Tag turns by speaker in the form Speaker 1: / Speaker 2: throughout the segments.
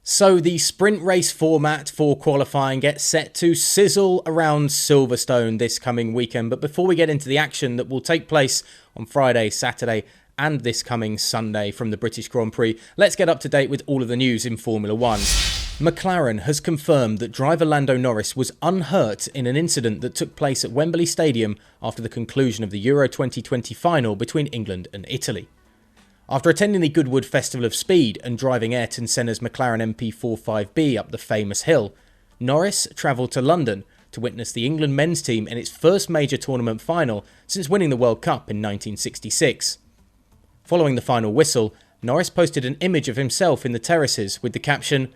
Speaker 1: So the sprint race format for qualifying gets set to sizzle around Silverstone this coming weekend. But before we get into the action that will take place on Friday, Saturday and this coming Sunday from the British Grand Prix, let's get up to date with all of the news in Formula 1. McLaren has confirmed that driver Lando Norris was unhurt in an incident that took place at Wembley Stadium after the conclusion of the Euro 2020 final between England and Italy. After attending the Goodwood Festival of Speed and driving Ayrton Senna's McLaren MP45B up the famous hill, Norris travelled to London to witness the England men's team in its first major tournament final since winning the World Cup in 1966. Following the final whistle, Norris posted an image of himself in the terraces with the caption,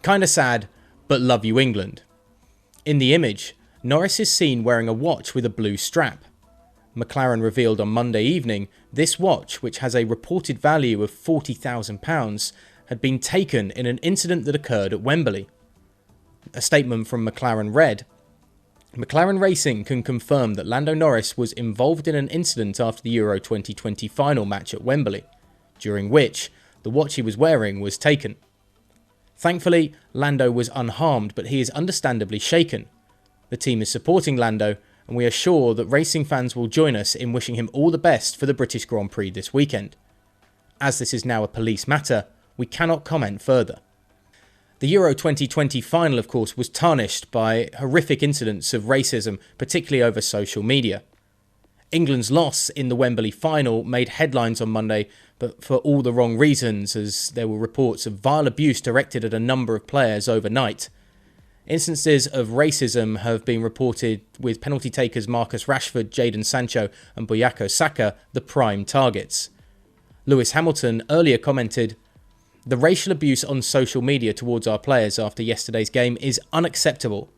Speaker 1: "Kinda sad, but love you England." In the image, Norris is seen wearing a watch with a blue strap. McLaren revealed on Monday evening this watch, which has a reported value of £40,000, had been taken in an incident that occurred at Wembley. A statement from McLaren read, "McLaren Racing can confirm that Lando Norris was involved in an incident after the Euro 2020 final match at Wembley, during which the watch he was wearing was taken. Thankfully, Lando was unharmed, but he is understandably shaken. The team is supporting Lando, and we are sure that racing fans will join us in wishing him all the best for the British Grand Prix this weekend. As this is now a police matter, we cannot comment further." The Euro 2020 final, of course, was tarnished by horrific incidents of racism, particularly over social media. England's loss in the Wembley final made headlines on Monday, but for all the wrong reasons, as there were reports of vile abuse directed at a number of players overnight. Instances of racism have been reported, with penalty takers Marcus Rashford, Jadon Sancho and Bukayo Saka the prime targets. Lewis Hamilton earlier commented, "The racial abuse on social media towards our players after yesterday's game is unacceptable.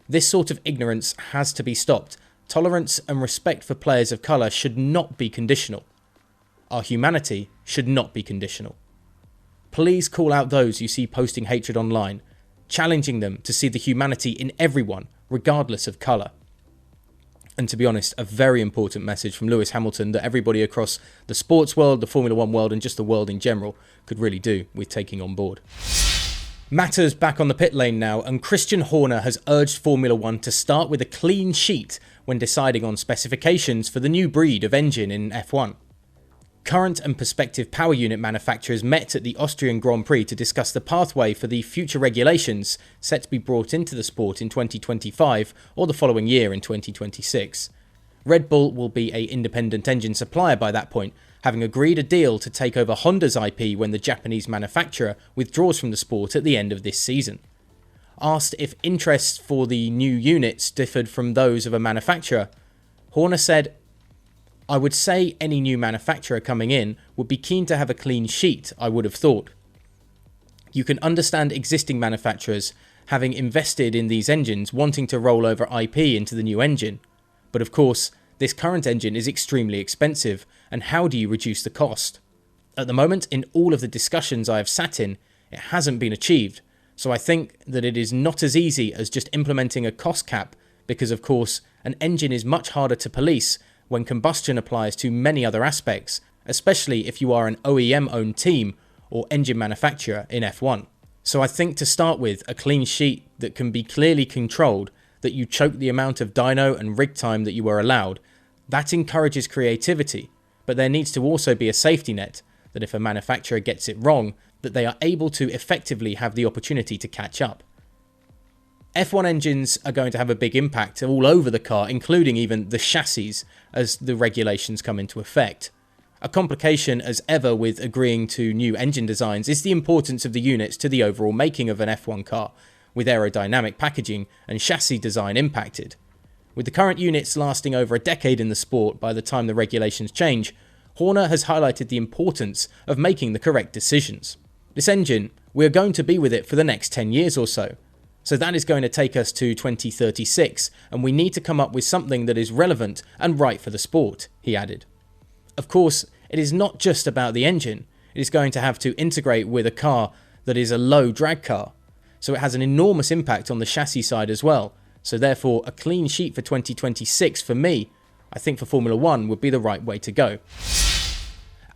Speaker 1: This sort of ignorance has to be stopped. Tolerance and respect for players of colour should not be conditional. Our humanity should not be conditional. Please call out those you see posting hatred online, challenging them to see the humanity in everyone, regardless of colour." And to be honest, a very important message from Lewis Hamilton that everybody across the sports world, the Formula 1 world and just the world in general could really do with taking on board. Matters back on the pit lane now, and Christian Horner has urged Formula 1 to start with a clean sheet when deciding on specifications for the new breed of engine in F1. Current and prospective power unit manufacturers met at the Austrian Grand Prix to discuss the pathway for the future regulations set to be brought into the sport in 2025 or the following year in 2026. Red Bull will be an independent engine supplier by that point, having agreed a deal to take over Honda's IP when the Japanese manufacturer withdraws from the sport at the end of this season. Asked if interest for the new units differed from those of a manufacturer, Horner said, "I would say any new manufacturer coming in would be keen to have a clean sheet, I would have thought. You can understand existing manufacturers having invested in these engines wanting to roll over IP into the new engine. But of course, this current engine is extremely expensive, and how do you reduce the cost? At the moment, in all of the discussions I have sat in, it hasn't been achieved, so I think that it is not as easy as just implementing a cost cap, because of course, an engine is much harder to police when combustion applies to many other aspects, especially if you are an OEM-owned team or engine manufacturer in F1. So I think to start with, a clean sheet that can be clearly controlled, that you choke the amount of dyno and rig time that you are allowed, that encourages creativity, but there needs to also be a safety net, that if a manufacturer gets it wrong, that they are able to effectively have the opportunity to catch up. F1 engines are going to have a big impact all over the car, including even the chassis, as the regulations come into effect. A complication as ever with agreeing to new engine designs is the importance of the units to the overall making of an F1 car, with aerodynamic packaging and chassis design impacted. With the current units lasting over a decade in the sport by the time the regulations change, Horner has highlighted the importance of making the correct decisions. This engine, we are going to be with it for the next 10 years or so. So that is going to take us to 2036, and we need to come up with something that is relevant and right for the sport, he added. Of course, it is not just about the engine. It is going to have to integrate with a car that is a low drag car. So it has an enormous impact on the chassis side as well. So therefore, a clean sheet for 2026 for me, I think for Formula 1 would be the right way to go.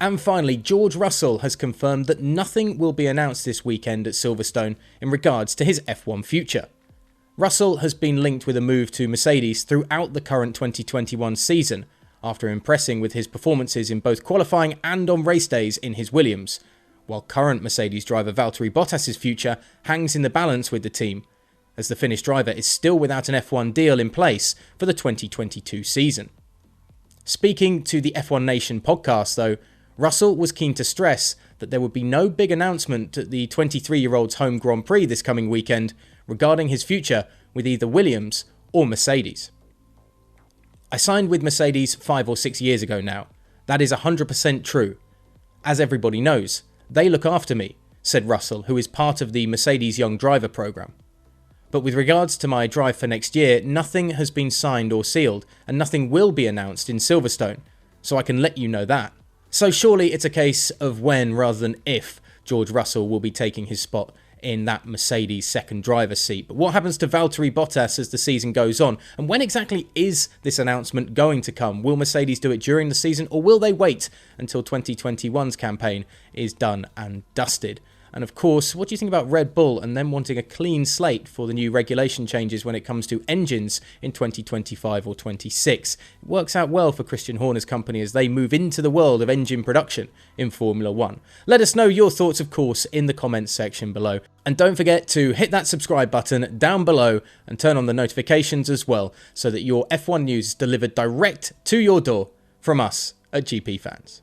Speaker 1: And finally, George Russell has confirmed that nothing will be announced this weekend at Silverstone in regards to his F1 future. Russell has been linked with a move to Mercedes throughout the current 2021 season, after impressing with his performances in both qualifying and on race days in his Williams, while current Mercedes driver Valtteri Bottas' future hangs in the balance with the team, as the Finnish driver is still without an F1 deal in place for the 2022 season. Speaking to the F1 Nation podcast though, Russell was keen to stress that there would be no big announcement at the 23-year-old's home Grand Prix this coming weekend regarding his future with either Williams or Mercedes. "I signed with Mercedes 5 or 6 years ago now. That is 100% true. As everybody knows, they look after me," said Russell, who is part of the Mercedes Young Driver program. "But with regards to my drive for next year, nothing has been signed or sealed, and nothing will be announced in Silverstone, so I can let you know that." So surely it's a case of when rather than if George Russell will be taking his spot in that Mercedes second driver seat. But what happens to Valtteri Bottas as the season goes on? And when exactly is this announcement going to come? Will Mercedes do it during the season, or will they wait until 2021's campaign is done and dusted? And of course, what do you think about Red Bull and them wanting a clean slate for the new regulation changes when it comes to engines in 2025 or 26? It works out well for Christian Horner's company as they move into the world of engine production in Formula 1. Let us know your thoughts, of course, in the comments section below. And don't forget to hit that subscribe button down below and turn on the notifications as well, so that your F1 news is delivered direct to your door from us at GP Fans.